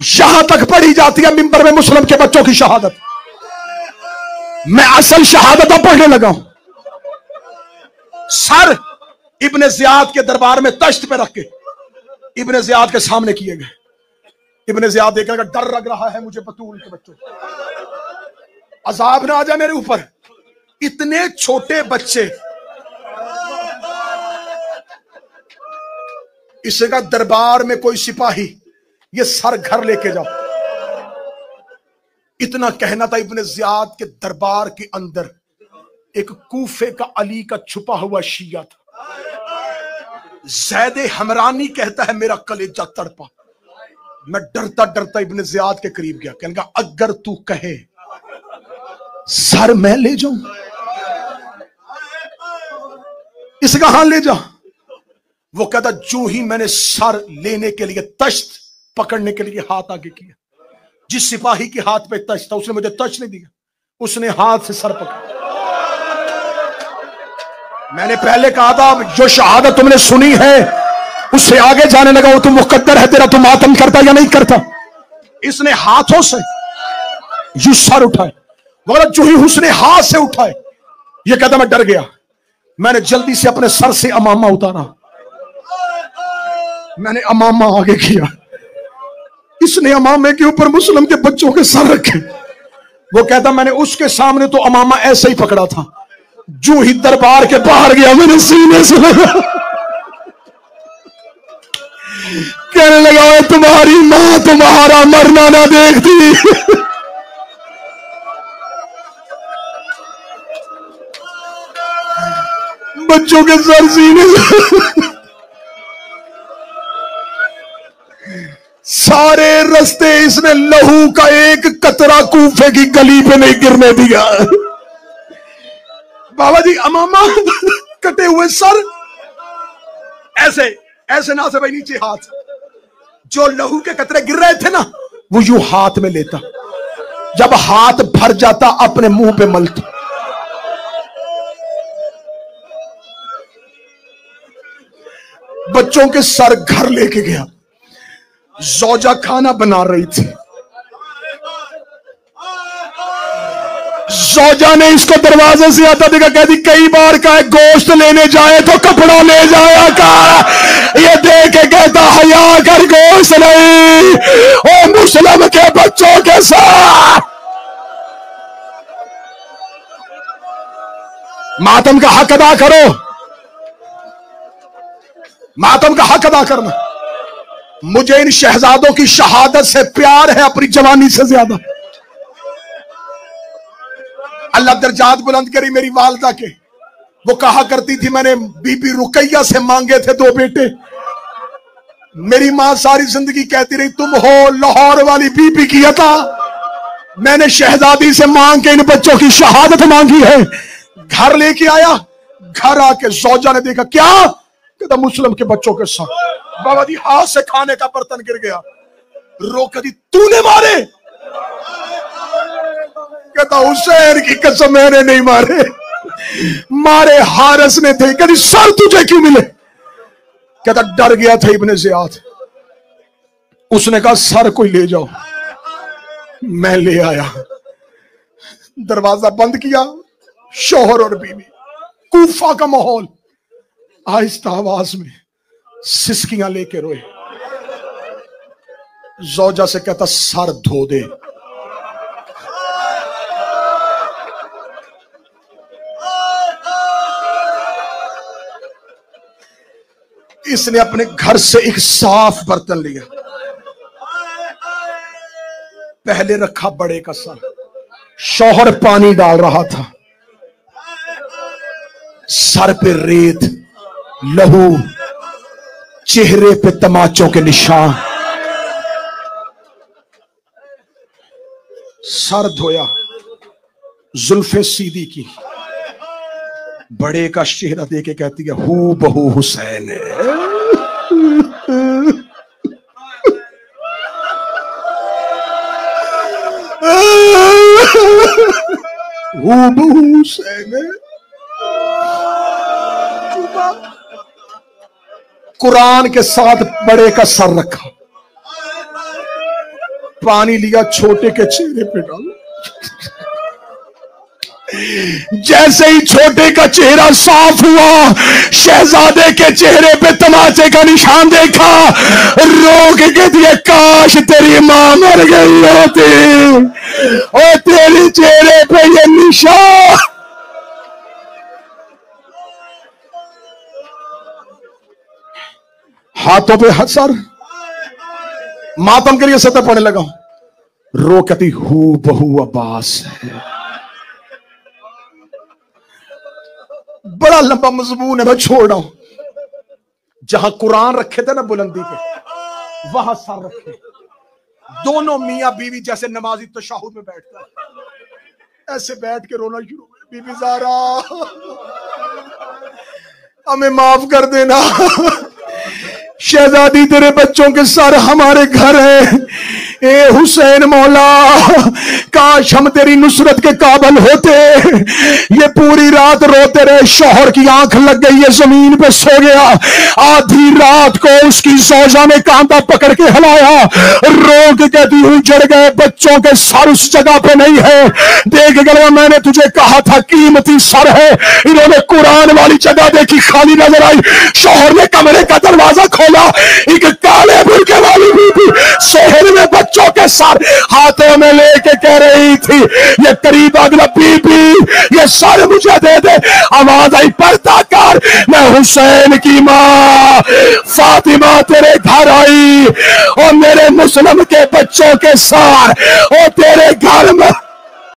यहां तक पढ़ी जाती है मिंबर में मुस्लिम के बच्चों की शहादत। मैं असल शहादत अब पढ़ने लगा हूं। सर इब्ने ज़ियाद के दरबार में तश्त पे रख के इब्ने ज़ियाद के सामने किए गए। इब्ने ज़ियाद देखने का डर लग रहा है मुझे, बतूल के बच्चों, अजाब ना आ जाए मेरे ऊपर। इतने छोटे बच्चे, इसका दरबार में कोई सिपाही, ये सर घर लेके जाओ। इतना कहना था, इब्ने ज़ियाद के दरबार के अंदर एक कूफे का अली का छुपा हुआ शिया था। ज़ैद हमरानी कहता है मेरा कलेजा तड़पा। मैं डरता डरता इब्ने ज़ियाद के करीब गया। कहने का अगर तू कहे सर मैं ले जाऊं, इसका हाथ ले जा। वो कहता जो ही मैंने सर लेने के लिए, तश्त पकड़ने के लिए हाथ आगे किया, जिस सिपाही के हाथ पे तश्त था उसने मुझे तश्त नहीं दिया, उसने हाथ से सर पकड़ा। मैंने पहले कहा था जो शहादत तुमने सुनी है उससे आगे जाने लगा, वो तो मुकद्दर है तेरा, तुम मातम करता या नहीं करता। इसने हाथों से यू सर उठाए, मगर जो ही उसने हाथ से उठाए, ये कहता मैं डर गया। मैंने जल्दी से अपने सर से अमामा उतारा, मैंने अमामा आगे किया, इसने अमामे के ऊपर मुस्लिम के बच्चों के सर रखे। वो कहता मैंने उसके सामने तो अमामा ऐसे ही पकड़ा था, जो ही दरबार के बाहर गया मैंने सीने से लगा। कहने लगा तुम्हारी मां तुम्हारा मरना ना देखती। बच्चों के सर सीने से। सारे रास्ते इसने लहू का एक कतरा कूफे की गली पे नहीं गिरने दिया। बाबा जी अमामा कटे हुए सर, ऐसे ऐसे ना से भाई नीचे हाथ, जो लहू के कतरे गिर रहे थे ना वो यूं हाथ में लेता, जब हाथ भर जाता अपने मुंह पे मलता। बच्चों के सर घर लेके गया। ज़ौजा खाना बना रही थी, ज़ौजा ने इसको दरवाजे से आता देखा, कहती कई बार का गोश्त लेने जाए तो कपड़ा ले जाया कर। ये देख के कहता हया कर, गोश्त नहीं, ओ मुस्लिम के बच्चों के साथ मातम का हक अदा करो, मातम का हक अदा करना। मुझे इन शहजादों की शहादत से प्यार है अपनी जवानी से ज्यादा। अल्लाह दर्जात बुलंद करी मेरी वालदा के। वो कहा करती थी मैंने बीबी रुकैया से मांगे थे 2 बेटे। मेरी मां सारी जिंदगी कहती रही तुम हो लाहौर वाली बीबी की अता, मैंने शहजादी से मांग के इन बच्चों की शहादत मांगी है। घर लेके आया, घर आके ज़ौजा ने देखा क्या, कहता मुस्लिम के बच्चों के साथ। बाबा जी हाथ से खाने का बर्तन गिर गया, रो कदी तूने मारे, कहता हुसैन की कसम मैंने नहीं मारे, मारे हारिस ने थे। कदी सर तुझे क्यों मिले, कहता डर गया था इब्ने ज़ियाद। उसने कहा सर कोई ले जाओ, मैं ले आया। दरवाजा बंद किया, शौहर और बीवी, कूफा का माहौल, आहिस्ता आवाज में सिसकियां लेके रोए। ज़ौजा से कहता सर धो दे। इसने अपने घर से एक साफ बर्तन लिया, पहले रखा बड़े का सर, शौहर पानी डाल रहा था, सर पे रेत, लहू, चेहरे पे तमाचों के निशान। सर धोया, जुल्फे सीधी की, बड़े का चेहरा देके कहती है हू बहू हुसैन है। हू बहू हुसैन है। कुरान के साथ बड़े का सर रखा, पानी लिया, छोटे के चेहरे पे डाला। जैसे ही छोटे का चेहरा साफ हुआ, शहजादे के चेहरे पे तमाचे का निशान देखा, रोक के दिए, काश तेरी मां मर गई होती और तेरे चेहरे पे ये निशान। हाथों पे सर मातम के लिए सतह पड़ने लगा। रो कहती हूं बहू अब्बास है। बड़ा लंबा मजमून है, मैं छोड़ रहा हूं। जहां कुरान रखे थे ना बुलंदी पे, वहां सर रखे। दोनों मियां बीवी जैसे नमाजी तशहुद में बैठता है, ऐसे बैठ के रोना शुरू हुआ। बीबी ज़ारा हमें माफ कर देना, शहजादी तेरे बच्चों के सर हमारे घर है। ए हुसैन मौला, काश हम तेरी नुसरत के काबिल होते। ये पूरी रात रोते रहे, शौहर की आंख लग गई, ये जमीन पे सो गया। आधी रात को उसकी सौजा ने कांधा पकड़ के हिलाया, रोक के दी उजड़ गए, बच्चों के सर उस जगह पे नहीं है। देख गया, मैंने तुझे कहा था कीमती सर है। इन्होंने कुरान वाली जगह देखी, खाली नजर आई। शौहर ने कमरे का दरवाजा खोला, एक काले बुर्के वाली बीबी शहर में बच्चों के सर हाथों में लेके कह रही थी, ये करीब अगला बीबी ये सर मुझे दे दे। आवाज आई, पर्दा कर, मैं हुसैन की मां फातिमा तेरे घर आई और मेरे मुस्लिम के बच्चों के सर और तेरे घर में